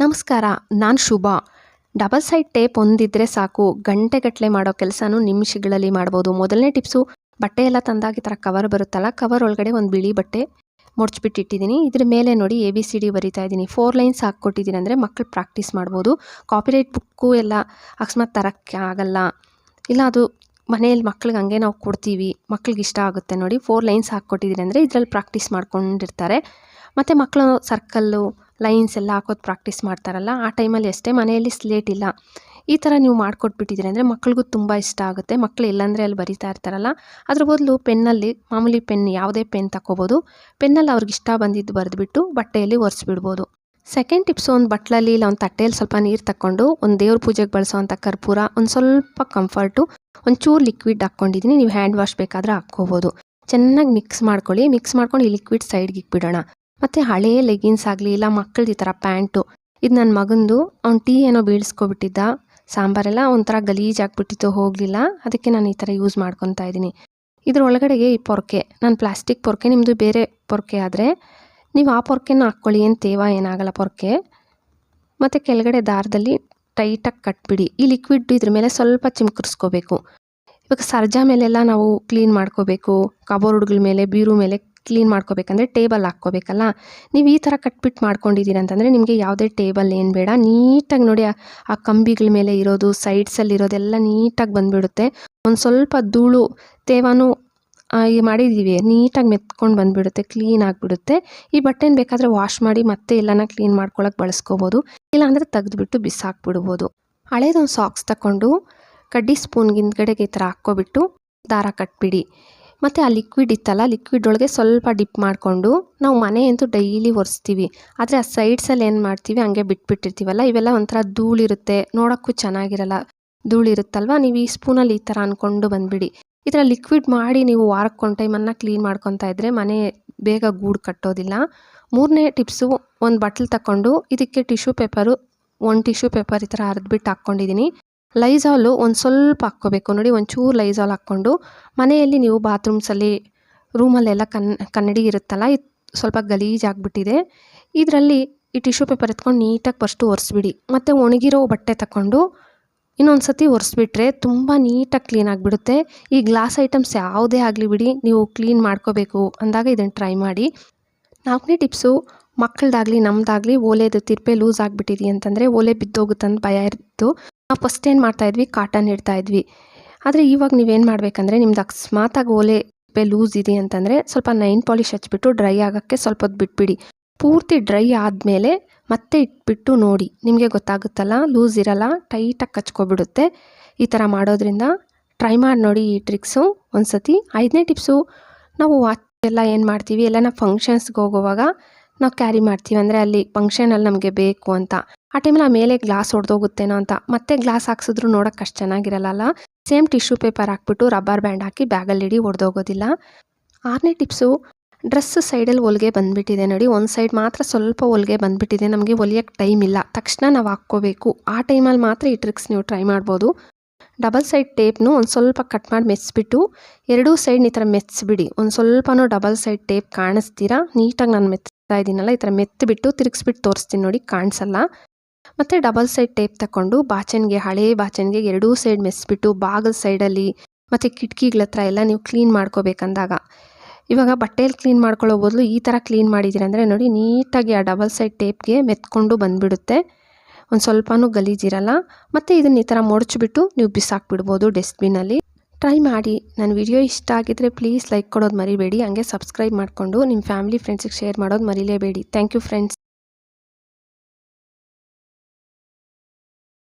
ನಮಸ್ಕಾರ, ನಾನು Shubha. Double side tape ಹೊಂದಿದ್ರೆ ಸಾಕು, ಗಂಟೆಗಟ್ಟಲೆ ಮಾಡೋ ಕೆಲಸನೂ ನಿಮಿಷಗಳಲ್ಲಿ ಮಾಡ್ಬೋದು. ಮೊದಲನೇ ಟಿಪ್ಸು, ಬಟ್ಟೆ ಎಲ್ಲ ತಂದಾಗ ಈ ಥರ ಕವರ್ ಬರುತ್ತಲ್ಲ, ಕವರ್ ಒಳಗಡೆ ಒಂದು ಬಿಳಿ ಬಟ್ಟೆ ಮುಡ್ಚಿಬಿಟ್ಟಿಟ್ಟಿದ್ದೀನಿ. ಇದ್ರ ಮೇಲೆ ನೋಡಿ ABCD ಬರಿತಾ ಇದ್ದೀನಿ. 4 ಲೈನ್ಸ್ ಹಾಕ್ಕೊಟ್ಟಿದ್ದೀನಿ ಅಂದರೆ ಮಕ್ಕಳು ಪ್ರಾಕ್ಟೀಸ್ ಮಾಡ್ಬೋದು. ಕಾಪಿರೈಟ್ ಬುಕ್ಕು ಎಲ್ಲ ಅಕಸ್ಮಾತ್ ತರೋಕ್ಕೆ ಆಗಲ್ಲ, ಇಲ್ಲ ಅದು ಮನೆಯಲ್ಲಿ ಮಕ್ಳಿಗೆ ಹಂಗೆ ನಾವು ಕೊಡ್ತೀವಿ, ಮಕ್ಳಿಗೆ ಇಷ್ಟ ಆಗುತ್ತೆ ನೋಡಿ. 4 ಲೈನ್ಸ್ ಹಾಕ್ಕೊಟ್ಟಿದ್ದೀನಿ ಅಂದರೆ ಇದರಲ್ಲಿ ಪ್ರಾಕ್ಟೀಸ್ ಮಾಡ್ಕೊಂಡಿರ್ತಾರೆ. ಮತ್ತು ಮಕ್ಕಳು ಸರ್ಕಲ್ಲು ಲೈನ್ಸ್ ಎಲ್ಲ ಹಾಕೋದು ಪ್ರಾಕ್ಟೀಸ್ ಮಾಡ್ತಾರಲ್ಲ, ಆ ಟೈಮಲ್ಲಿ ಅಷ್ಟೇ ಮನೆಯಲ್ಲಿ ಸ್ಲೇಟ್ ಇಲ್ಲ, ಈ ಥರ ನೀವು ಮಾಡಿಕೊಟ್ಬಿಟ್ಟಿದ್ದೀರಿ ಅಂದರೆ ಮಕ್ಳಿಗೂ ತುಂಬ ಇಷ್ಟ ಆಗುತ್ತೆ. ಮಕ್ಕಳು ಎಲ್ಲಂದರೆ ಅಲ್ಲಿ ಬರಿತಾ ಇರ್ತಾರಲ್ಲ, ಅದ್ರ ಬದಲು ಪೆನ್ನಲ್ಲಿ ಮಾಮೂಲಿ ಪೆನ್, ಯಾವುದೇ ಪೆನ್ ತಗೋಬೋದು. ಪೆನ್ನಲ್ಲಿ ಅವ್ರಿಗೆ ಇಷ್ಟ ಬಂದಿದ್ದು ಬರೆದುಬಿಟ್ಟು ಬಟ್ಟೆಯಲ್ಲಿ ಒರೆಸ್ಬಿಡ್ಬೋದು. ಸೆಕೆಂಡ್ ಟಿಪ್ಸು, ಒಂದು ಬಟ್ಲಲ್ಲಿ ಇಲ್ಲ ಒಂದು ತಟ್ಟೆಯಲ್ಲಿ ಸ್ವಲ್ಪ ನೀರು ತಗೊಂಡು ಒಂದು ದೇವ್ರ ಪೂಜೆಗೆ ಬಳಸೋವಂಥ ಕರ್ಪೂರ, ಒಂದು ಸ್ವಲ್ಪ ಕಂಫರ್ಟು, ಒಂಚೂರು ಲಿಕ್ವಿಡ್ ಹಾಕ್ಕೊಂಡಿದ್ದೀನಿ. ನೀವು ಹ್ಯಾಂಡ್ ವಾಶ್ ಬೇಕಾದರೆ ಹಾಕ್ಕೋಬೋದು. ಚೆನ್ನಾಗಿ ಮಿಕ್ಸ್ ಮಾಡ್ಕೊಳ್ಳಿ. ಮಿಕ್ಸ್ ಮಾಡ್ಕೊಂಡು ಈ ಲಿಕ್ವಿಡ್ ಸೈಡ್ಗೆ ಇಕ್ಬಿಡೋಣ. ಮತ್ತು ಹಳೇ ಲೆಗಿನ್ಸ್ ಆಗಲಿ, ಇಲ್ಲ ಮಕ್ಕಳದ್ದು ಈ ಥರ ಪ್ಯಾಂಟು, ಇದು ನನ್ನ ಮಗಂದು, ಅವ್ನು ಟೀ ಏನೋ ಬೀಳಿಸ್ಕೊಬಿಟ್ಟಿದ್ದ, ಸಾಂಬಾರೆಲ್ಲ ಒಂಥರ ಗಲೀಜಾಗಿಬಿಟ್ಟಿತ್ತು, ಹೋಗಲಿಲ್ಲ, ಅದಕ್ಕೆ ನಾನು ಈ ಥರ ಯೂಸ್ ಮಾಡ್ಕೊತಾ ಇದ್ದೀನಿ. ಇದ್ರ ಒಳಗಡೆಗೆ ಈ ಪೊರ್ಕೆ, ನಾನು ಪ್ಲಾಸ್ಟಿಕ್ ಪೊರ್ಕೆ, ನಿಮ್ಮದು ಬೇರೆ ಪೊರ್ಕೆ ಆದರೆ ನೀವು ಆ ಪೊರ್ಕೆನ ಹಾಕ್ಕೊಳ್ಳಿ, ಏನು ತೇವ ಏನಾಗಲ್ಲ ಪೊರ್ಕೆ. ಮತ್ತು ಕೆಳಗಡೆ ದಾರದಲ್ಲಿ ಟೈಟಾಗಿ ಕಟ್ಬಿಡಿ. ಈ ಲಿಕ್ವಿಡ್ ಇದ್ರ ಮೇಲೆ ಸ್ವಲ್ಪ ಚಿಮ್ಕರಿಸ್ಕೋಬೇಕು. ಇವಾಗ ಸರ್ಜಾ ಮೇಲೆಲ್ಲ ನಾವು ಕ್ಲೀನ್ ಮಾಡ್ಕೋಬೇಕು, ಕಬೋರ್ಡ್ಗಳ ಮೇಲೆ, ಬೀರು ಮೇಲೆ ಕ್ಲೀನ್ ಮಾಡ್ಕೋಬೇಕಂದ್ರೆ ಟೇಬಲ್ ಹಾಕ್ಕೋಬೇಕಲ್ಲ. ನೀವು ಈ ಥರ ಕಟ್ಬಿಟ್ಟು ಮಾಡ್ಕೊಂಡಿದ್ದೀರ ಅಂತಂದರೆ ನಿಮಗೆ ಯಾವುದೇ ಟೇಬಲ್ ಏನು ಬೇಡ, ನೀಟಾಗಿ ನೋಡಿ ಆ ಕಂಬಿಗಳ ಮೇಲೆ ಇರೋದು, ಸೈಡ್ಸಲ್ಲಿ ಇರೋದೆಲ್ಲ ನೀಟಾಗಿ ಬಂದುಬಿಡುತ್ತೆ. ಒಂದು ಸ್ವಲ್ಪ ಧೂಳು ತೇವಾನು ಮಾಡಿದ್ದೀವಿ, ನೀಟಾಗಿ ಮೆತ್ಕೊಂಡು ಬಂದುಬಿಡುತ್ತೆ, ಕ್ಲೀನ್ ಆಗಿಬಿಡುತ್ತೆ. ಈ ಬಟ್ಟೆನ ಬೇಕಾದರೆ ವಾಶ್ ಮಾಡಿ ಮತ್ತೆ ಎಲ್ಲನ ಕ್ಲೀನ್ ಮಾಡ್ಕೊಳಕ್ಕೆ ಬಳಸ್ಕೋಬೋದು, ಇಲ್ಲಾಂದರೆ ತೆಗೆದುಬಿಟ್ಟು ಬಿಸಾಕ್ಬಿಡ್ಬೋದು. ಹಳೇದೊಂದು ಸಾಕ್ಸ್ ತಗೊಂಡು ಕಡ್ಡಿ ಸ್ಪೂನ್ಗೆ ಹಿಂದ್ಗಡೆಗೆ ಈ ಥರ ಹಾಕ್ಕೊಬಿಟ್ಟು ದಾರ ಕಟ್ಬಿಡಿ. ಮತ್ತು ಆ ಲಿಕ್ವಿಡ್ ಇತ್ತಲ್ಲ, ಲಿಕ್ವಿಡ್ ಒಳಗೆ ಸ್ವಲ್ಪ ಡಿಪ್ ಮಾಡಿಕೊಂಡು, ನಾವು ಮನೆ ಅಂತೂ ಡೈಲಿ ಒರೆಸ್ತೀವಿ, ಆದರೆ ಆ ಸೈಡ್ಸಲ್ಲಿ ಏನು ಮಾಡ್ತೀವಿ ಹಂಗೆ ಬಿಟ್ಬಿಟ್ಟಿರ್ತೀವಲ್ಲ, ಇವೆಲ್ಲ ಒಂಥರ ಧೂಳಿರುತ್ತೆ, ನೋಡೋಕ್ಕೂ ಚೆನ್ನಾಗಿರಲ್ಲ, ಧೂಳಿರುತ್ತಲ್ವ. ನೀವು ಈ ಸ್ಪೂನಲ್ಲಿ ಈ ಥರ ಅಂದ್ಕೊಂಡು ಬಂದುಬಿಡಿ. ಈ ಥರ ಲಿಕ್ವಿಡ್ ಮಾಡಿ ನೀವು ವಾರಕ್ಕೆ ಒಂದು ಟೈಮನ್ನು ಕ್ಲೀನ್ ಮಾಡ್ಕೊತಾ ಇದ್ದರೆ ಮನೆ ಬೇಗ ಗೂಡು ಕಟ್ಟೋದಿಲ್ಲ. ಮೂರನೇ ಟಿಪ್ಸು, ಒಂದು ಬಟ್ಲು ತಗೊಂಡು ಇದಕ್ಕೆ ಟಿಶ್ಯೂ ಪೇಪರು, ಒಂದು ಟಿಶ್ಯೂ ಪೇಪರ್ ಈ ಥರ ಹರಿದ್ಬಿಟ್ಟು ಹಾಕ್ಕೊಂಡಿದ್ದೀನಿ. ಲೈಝಾಲು ಒಂದು ಸ್ವಲ್ಪ ಹಾಕ್ಕೋಬೇಕು ನೋಡಿ, ಒಂಚೂರು ಲೈಝಾಲ್ ಹಾಕ್ಕೊಂಡು ಮನೆಯಲ್ಲಿ ನೀವು ಬಾತ್ರೂಮ್ಸಲ್ಲಿ, ರೂಮಲ್ಲೆಲ್ಲ ಕನ್ನಡಿ ಇರುತ್ತಲ್ಲ, ಇದು ಸ್ವಲ್ಪ ಗಲೀಜಾಗಿಬಿಟ್ಟಿದೆ, ಇದರಲ್ಲಿ ಈ ಟಿಶ್ಯೂ ಪೇಪರ್ ಎತ್ಕೊಂಡು ನೀಟಾಗಿ ಫಸ್ಟು ಒರೆಸ್ಬಿಡಿ. ಮತ್ತು ಒಣಗಿರೋ ಬಟ್ಟೆ ತಗೊಂಡು ಇನ್ನೊಂದು ಸತಿ ಒರೆಸ್ಬಿಟ್ರೆ ತುಂಬ ನೀಟಾಗಿ ಕ್ಲೀನ್ ಆಗಿಬಿಡುತ್ತೆ. ಈ ಗ್ಲಾಸ್ ಐಟಮ್ಸ್ ಯಾವುದೇ ಆಗಲಿ ಬಿಡಿ, ನೀವು ಕ್ಲೀನ್ ಮಾಡ್ಕೋಬೇಕು ಅಂದಾಗ ಇದನ್ನು ಟ್ರೈ ಮಾಡಿ. 4ನೇ ಟಿಪ್ಸು, ಮಕ್ಕಳದಾಗಲಿ ನಮ್ಮದಾಗಲಿ ಓಲೆದು ತಿರ್ಪೆ ಲೂಸ್ ಆಗಿಬಿಟ್ಟಿದೆ ಅಂತಂದರೆ, ಓಲೆ ಬಿದ್ದೋಗುತ್ತಂತ ಭಯ ಇತ್ತು. ನಾವು ಫಸ್ಟ್ ಏನು ಮಾಡ್ತಾಯಿದ್ವಿ, ಕಾಟನ್ ಇಡ್ತಾಯಿದ್ವಿ. ಆದರೆ ಇವಾಗ ನೀವೇನು ಮಾಡಬೇಕಂದ್ರೆ, ನಿಮ್ದು ಅಕಸ್ಮಾತಾಗಿ ಓಲೆ ತಿರ್ಪೆ ಲೂಸ್ ಇದೆ ಅಂತಂದರೆ ಸ್ವಲ್ಪ ನೈನ್ ಪಾಲಿಶ್ ಹಚ್ಬಿಟ್ಟು ಡ್ರೈ ಆಗೋಕ್ಕೆ ಸ್ವಲ್ಪ ಹೊತ್ತು ಬಿಟ್ಬಿಡಿ. ಪೂರ್ತಿ ಡ್ರೈ ಆದಮೇಲೆ ಮತ್ತೆ ಇಟ್ಬಿಟ್ಟು ನೋಡಿ, ನಿಮಗೆ ಗೊತ್ತಾಗುತ್ತಲ್ಲ, ಲೂಸ್ ಇರಲ್ಲ, ಟೈಟಾಗಿ ಕಚ್ಕೊಬಿಡುತ್ತೆ. ಈ ಥರ ಮಾಡೋದ್ರಿಂದ ಟ್ರೈ ಮಾಡಿ ನೋಡಿ ಈ ಟ್ರಿಕ್ಸು ಒಂದು ಸತಿ. 5ನೇ ಟಿಪ್ಸು, ನಾವು ವಾಚ್ ಎಲ್ಲ ಏನು ಮಾಡ್ತೀವಿ, ಎಲ್ಲ ನಾವು ಫಂಕ್ಷನ್ಸ್ಗೆ ಹೋಗುವಾಗ ನಾವು ಕ್ಯಾರಿ ಮಾಡ್ತೀವಿ, ಅಂದರೆ ಅಲ್ಲಿ ಫಂಕ್ಷನಲ್ಲಿ ನಮಗೆ ಬೇಕು ಅಂತ, ಆ ಟೈಮಲ್ಲಿ ಆ ಮೇಲೆ ಗ್ಲಾಸ್ ಹೊಡೆದೋಗುತ್ತೇನೋ ಅಂತ, ಮತ್ತೆ ಗ್ಲಾಸ್ ಹಾಕ್ಸಿದ್ರು ನೋಡೋಕೆ ಅಷ್ಟು ಚೆನ್ನಾಗಿರಲ್ಲ. ಸೇಮ್ ಟಿಶ್ಯೂ ಪೇಪರ್ ಹಾಕ್ಬಿಟ್ಟು ರಬ್ಬರ್ ಬ್ಯಾಂಡ್ ಹಾಕಿ ಬ್ಯಾಗಲ್ಲಿ ಇಡಿ, ಹೊಡೆದೋಗೋದಿಲ್ಲ. 6ನೇ ಟಿಪ್ಸು, ಡ್ರೆಸ್ ಸೈಡಲ್ಲಿ ಹೊಲಿಗೆ ಬಂದುಬಿಟ್ಟಿದೆ ನೋಡಿ, ಒಂದು ಸೈಡ್ ಮಾತ್ರ ಸ್ವಲ್ಪ ಹೊಲಿಗೆ ಬಂದುಬಿಟ್ಟಿದೆ, ನಮಗೆ ಹೊಲಿಯೋಕ್ಕೆ ಟೈಮ್ ಇಲ್ಲ, ತಕ್ಷಣ ನಾವು ಹಾಕ್ಕೋಬೇಕು, ಆ ಟೈಮಲ್ಲಿ ಮಾತ್ರ ಈ ಟ್ರಿಕ್ಸ್ ನೀವು ಟ್ರೈ ಮಾಡ್ಬೋದು. ಡಬಲ್ ಸೈಡ್ ಟೇಪ್ನು ಒಂದು ಸ್ವಲ್ಪ ಕಟ್ ಮಾಡಿ ಮೆಚ್ಚಿಬಿಟ್ಟು ಎರಡೂ ಸೈಡ್ ಈ ಥರ ಮೆಚ್ಚಿಬಿಡಿ. ಒಂದು ಸ್ವಲ್ಪನೂ ಡಬಲ್ ಸೈಡ್ ಟೇಪ್ ಕಾಣಿಸ್ತೀರಾ, ನೀಟಾಗಿ ನಾನು ಮೆಚ್ತಾ ಇದ್ದೀನಲ್ಲ, ಈ ಥರ ಮೆತ್ತಿಬಿಟ್ಟು ತಿರುಗಿಸ್ಬಿಟ್ಟು ತೋರಿಸ್ತೀನಿ ನೋಡಿ, ಕಾಣಿಸಲ್ಲ. ಮತ್ತು ಡಬಲ್ ಸೈಡ್ ಟೇಪ್ ತಗೊಂಡು ಬಾಚಣಿಗೆ, ಹಳೇ ಬಾಚಣಿಗೆ ಎರಡೂ ಸೈಡ್ ಮೆಚ್ಚಿಬಿಟ್ಟು ಬಾಗಿಲು ಸೈಡಲ್ಲಿ ಮತ್ತು ಕಿಟಕಿಗಳ ಹತ್ರ ಎಲ್ಲ ನೀವು ಕ್ಲೀನ್ ಮಾಡ್ಕೋಬೇಕಂದಾಗ, ಇವಾಗ ಬಟ್ಟೆಯಲ್ಲಿ ಕ್ಲೀನ್ ಮಾಡ್ಕೊಳ್ಳೋ ಬದಲು ಈ ಥರ ಕ್ಲೀನ್ ಮಾಡಿದ್ದೀರ ಅಂದರೆ ನೋಡಿ, ನೀಟಾಗಿ ಆ ಡಬಲ್ ಸೈಡ್ ಟೇಪ್ಗೆ ಮೆತ್ಕೊಂಡು ಬಂದುಬಿಡುತ್ತೆ, ಒಂದು ಸ್ವಲ್ಪನೂ ಗಲೀಜಿರಲ್ಲ. ಮತ್ತು ಇದನ್ನು ಈ ಥರ ಮೊಡಚಿಬಿಟ್ಟು ನೀವು ಬಿಸಾಕ್ಬಿಡ್ಬೋದು ಡಸ್ಟ್ಬಿನ್ನಲ್ಲಿ. ಟ್ರೈ ಮಾಡಿ. ನನ್ನ ವಿಡಿಯೋ ಇಷ್ಟ ಆಗಿದ್ದರೆ ಪ್ಲೀಸ್ ಲೈಕ್ ಕೊಡೋದು ಮರಿಬೇಡಿ, ಹಂಗೆ ಸಬ್ಸ್ಕ್ರೈಬ್ ಮಾಡಿಕೊಂಡು ನಿಮ್ಮ ಫ್ಯಾಮಿಲಿ ಫ್ರೆಂಡ್ಸಿಗೆ ಶೇರ್ ಮಾಡೋದು ಮರಿಲೇಬೇಡಿ. Thank you friends.